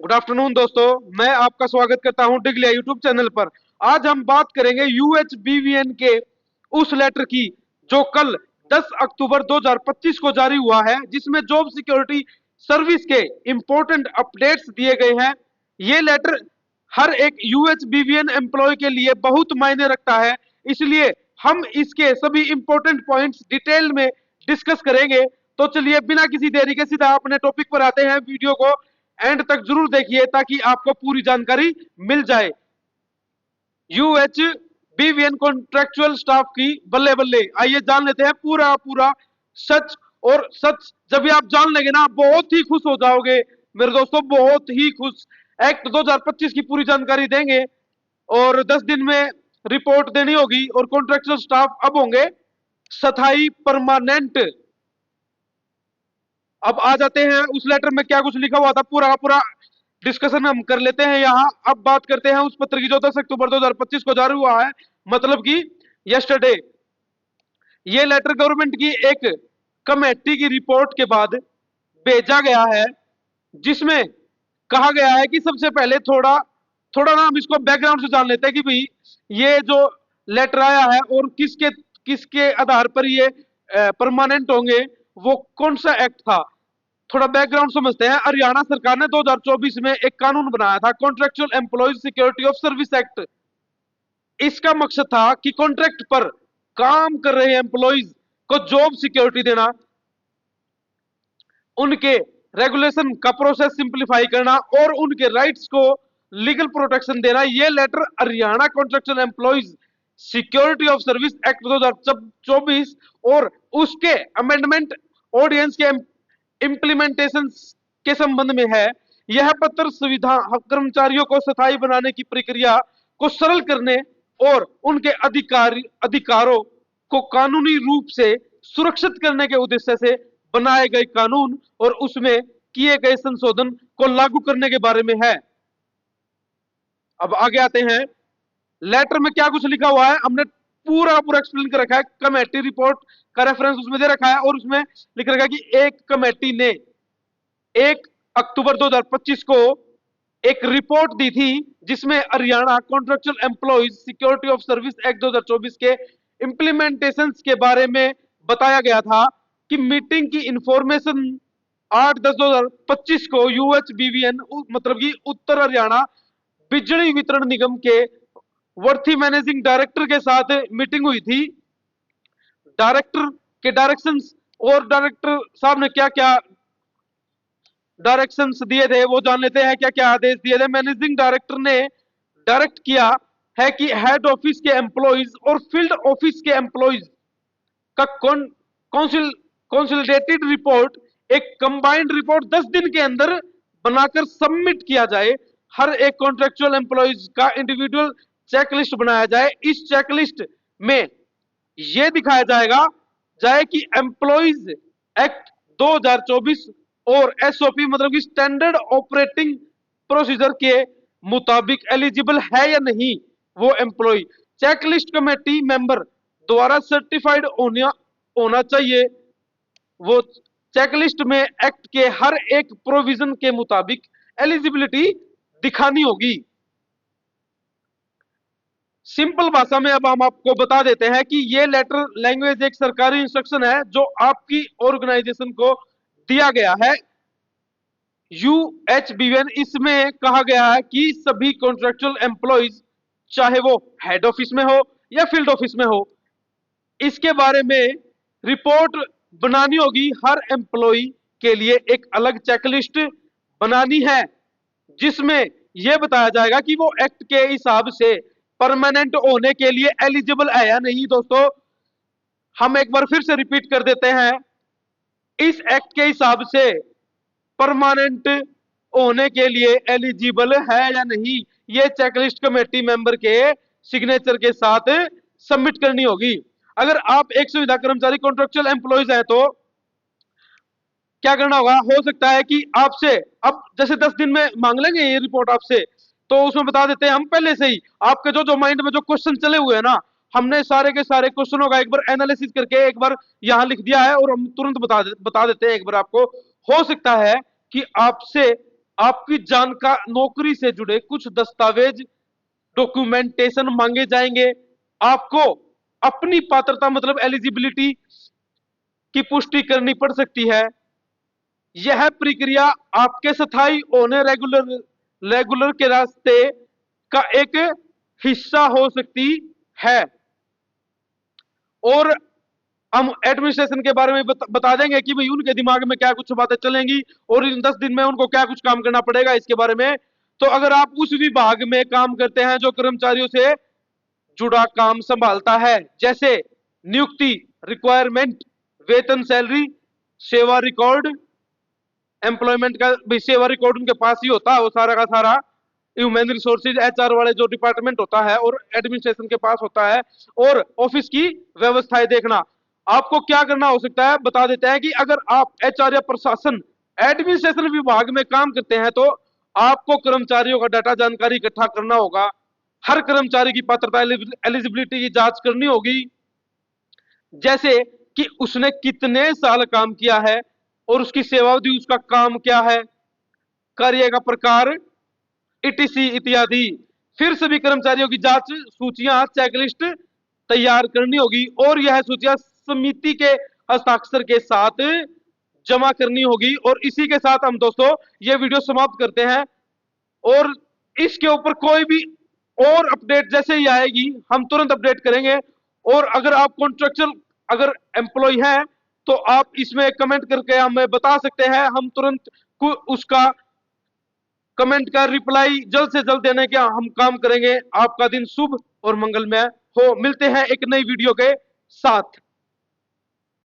Good afternoon दोस्तों, मैं आपका स्वागत करता हूं डिग्लिया यूट्यूब चैनल पर। आज हम बात करेंगे यूएचबीवीएन के उस लेटर की जो कल 10 अक्टूबर 2025 को जारी हुआ है, जिसमें जॉब सिक्योरिटी सर्विस के इंपॉर्टेंट अपडेट्स दिए गए हैं। ये लेटर हर एक यूएचबीवीएन एम्प्लॉय के लिए बहुत मायने रखता है, इसलिए हम इसके सभी इंपॉर्टेंट पॉइंट्स डिटेल में डिस्कस करेंगे। तो चलिए बिना किसी देरी के सीधा अपने टॉपिक पर आते हैं। वीडियो को एंड तक जरूर देखिए ताकि आपको पूरी जानकारी मिल जाए। यूएच बीवीएन कॉन्ट्रेक्चुअल स्टाफ की बल्ले बल्ले, आइए जान लेते हैं पूरा पूरा सच। और सच जब भी आप जान लेंगे ना, बहुत ही खुश हो जाओगे मेरे दोस्तों, बहुत ही खुश। एक्ट 2025 की पूरी जानकारी देंगे और 10 दिन में रिपोर्ट देनी होगी और कॉन्ट्रेक्चुअल स्टाफ अब होंगे स्थायी परमानेंट। अब आ जाते हैं उस लेटर में क्या कुछ लिखा हुआ था, पूरा का पूरा डिस्कशन हम कर लेते हैं यहाँ। अब बात करते हैं उस पत्र की जो 10 अक्टूबर 2025 को जारी हुआ है, मतलब कि यस्टरडे। ये लेटर गवर्नमेंट की एक कमेटी की रिपोर्ट के बाद भेजा गया है, जिसमें कहा गया है कि सबसे पहले थोड़ा थोड़ा ना हम इसको बैकग्राउंड से जान लेते हैं कि भाई ये जो लेटर आया है और किसके किसके आधार पर ये परमानेंट होंगे, वो कौन सा एक्ट था। थोड़ा बैकग्राउंड समझते हैं। हरियाणा सरकार ने 2024 में एक कानून बनाया था, contractual employees security of service act. इसका मकसद था कि कॉन्ट्रैक्ट पर काम कर रहे एम्प्लॉयज को जॉब सिक्योरिटी देना, उनके रेगुलेशन का प्रोसेस सिंप्लीफाई करना और उनके राइट्स को लीगल प्रोटेक्शन देना। ये letter Haryana contractual employees security of service act 2024 और उसके अमेंडमेंट ऑडियंस के इम्प्लीमेंटेशन के संबंध में है। यह पत्र सुविधा कर्मचारियों को स्थायी बनाने की प्रक्रिया को सरल करने और उनके अधिकारों को कानूनी रूप से सुरक्षित करने के उद्देश्य से बनाए गए कानून और उसमें किए गए संशोधन को लागू करने के बारे में है। अब आगे आते हैं, लेटर में क्या कुछ लिखा हुआ है हमने पूरा पूरा एक्सप्लेन कर रखा है। कमेटी रिपोर्ट का रेफरेंस उसमें दे रखा है और उसमें लिख रखा है कि एक कमेटी ने 1 अक्टूबर 2025 को एक रिपोर्ट दी थी, जिसमें Haryana contractual employees security of service act 2024 के इंप्लीमेंटेशन के बारे में बताया गया था कि मीटिंग की इंफॉर्मेशन 8/10/2025 को यूएचबीवीएन मतलब कि उत्तर हरियाणा बिजली वितरण निगम के वर्थी मैनेजिंग डायरेक्टर के साथ मीटिंग हुई थी। डायरेक्टर के डायरेक्शंस और डायरेक्टर साहब ने क्या क्या डायरेक्शंस दिए थे वो जान लेते हैं। क्या क्या आदेश दिए थे। मैनेजिंग डायरेक्टर ने डायरेक्ट किया है कि हेड ऑफिस के एम्प्लॉइज और फील्ड ऑफिस के एम्प्लॉइज का कंसोलिडेटेड रिपोर्ट, एक कंबाइंड रिपोर्ट 10 दिन के अंदर बनाकर सबमिट किया जाए। हर एक कॉन्ट्रेक्चुअल एम्प्लॉइज का इंडिविजुअल चेकलिस्ट बनाया जाए। इस चेकलिस्ट में यह दिखाया जाए कि एम्प्लॉइज एक्ट 2024 और एसओपी मतलब कि स्टैंडर्ड ऑपरेटिंग प्रोसीजर के मुताबिक एलिजिबल है या नहीं वो एम्प्लॉय। चेकलिस्ट कमेटी मेंबर द्वारा सर्टिफाइड होना चाहिए। वो चेकलिस्ट में एक्ट के हर एक प्रोविजन के मुताबिक एलिजिबिलिटी दिखानी होगी। सिंपल भाषा में अब हम आपको बता देते हैं कि ये लेटर लैंग्वेज एक सरकारी इंस्ट्रक्शन है जो आपकी ऑर्गेनाइजेशन को दिया गया है। यूएचबीवीएन, इसमें कहा गया है कि सभी कॉन्ट्रेक्चुअल एम्प्लॉइज, चाहे वो हेड ऑफिस में हो या फील्ड ऑफिस में हो, इसके बारे में रिपोर्ट बनानी होगी। हर एम्प्लॉय के लिए एक अलग चेकलिस्ट बनानी है, जिसमें यह बताया जाएगा कि वो एक्ट के हिसाब से परमानेंट होने के लिए एलिजिबल है या नहीं। दोस्तों, हम एक बार फिर से रिपीट कर देते हैं, इस एक्ट के हिसाब से परमानेंट होने के लिए एलिजिबल है या नहीं, ये चेकलिस्ट कमेटी मेंबर के सिग्नेचर के साथ सबमिट करनी होगी। अगर आप एक सुविधा कर्मचारी कॉन्ट्रेक्चुअल एम्प्लॉइज है तो क्या करना होगा। हो सकता है कि आपसे अब जैसे 10 दिन में मांग लेंगे ये रिपोर्ट आपसे, तो उसमें बता देते हैं हम पहले से ही आपके जो जो माइंड में जो क्वेश्चन चले हुए हैं ना, हमने सारे के सारे क्वेश्चनों का एक बार एनालिसिस करके एक बार यहां लिख दिया है और हम तुरंत बता देते हैं एक बार आपको। हो सकता है कि आपसे आपकी नौकरी से जुड़े कुछ दस्तावेज डॉक्यूमेंटेशन मांगे जाएंगे। आपको अपनी पात्रता मतलब एलिजिबिलिटी की पुष्टि करनी पड़ सकती है। यह प्रक्रिया आपके स्थायी होने रेगुलर के रास्ते का एक हिस्सा हो सकती है। और हम एडमिनिस्ट्रेशन के बारे में बता देंगे कि भाई उनके दिमाग में क्या कुछ बातें चलेंगी और इन 10 दिन में उनको क्या कुछ काम करना पड़ेगा इसके बारे में। तो अगर आप उस विभाग में काम करते हैं जो कर्मचारियों से जुड़ा काम संभालता है, जैसे नियुक्ति, रिक्वायरमेंट, वेतन, सैलरी, सेवा रिकॉर्ड, एम्प्लॉयमेंट का भी सेवा रिकॉर्ड उनके पास ही होता है वो सारा का सारा। ह्यूमन रिसोर्सेज एचआर वाले जो डिपार्टमेंट होता है और एडमिनिस्ट्रेशन के पास होता है। और ऑफिस की व्यवस्थाएं देखना। आपको क्या करना हो सकता है बता देते हैं कि अगर आप एचआर या प्रशासन एडमिनिस्ट्रेशन विभाग में काम करते हैं तो आपको कर्मचारियों का डाटा जानकारी इकट्ठा करना होगा। हर कर्मचारी की पात्रता एलिजिबिलिटी की जांच करनी होगी, जैसे कि उसने कितने साल काम किया है और उसकी सेवावधि, उसका काम क्या है, कार्य का प्रकार, ईटीसी इत्यादि। फिर सभी कर्मचारियों की जांच सूचियां चेकलिस्ट तैयार करनी होगी और यह सूचियां समिति के हस्ताक्षर के साथ जमा करनी होगी। और इसी के साथ हम दोस्तों ये वीडियो समाप्त करते हैं। और इसके ऊपर कोई भी और अपडेट जैसे ही आएगी हम तुरंत अपडेट करेंगे। और अगर आप कॉन्ट्रेक्चुअल अगर एम्प्लॉय हैं तो आप इसमें कमेंट करके हमें बता सकते हैं, हम तुरंत उसका कमेंट का रिप्लाई जल्द से जल्द देने का हम काम करेंगे। आपका दिन शुभ और मंगलमय हो। मिलते हैं एक नई वीडियो के साथ।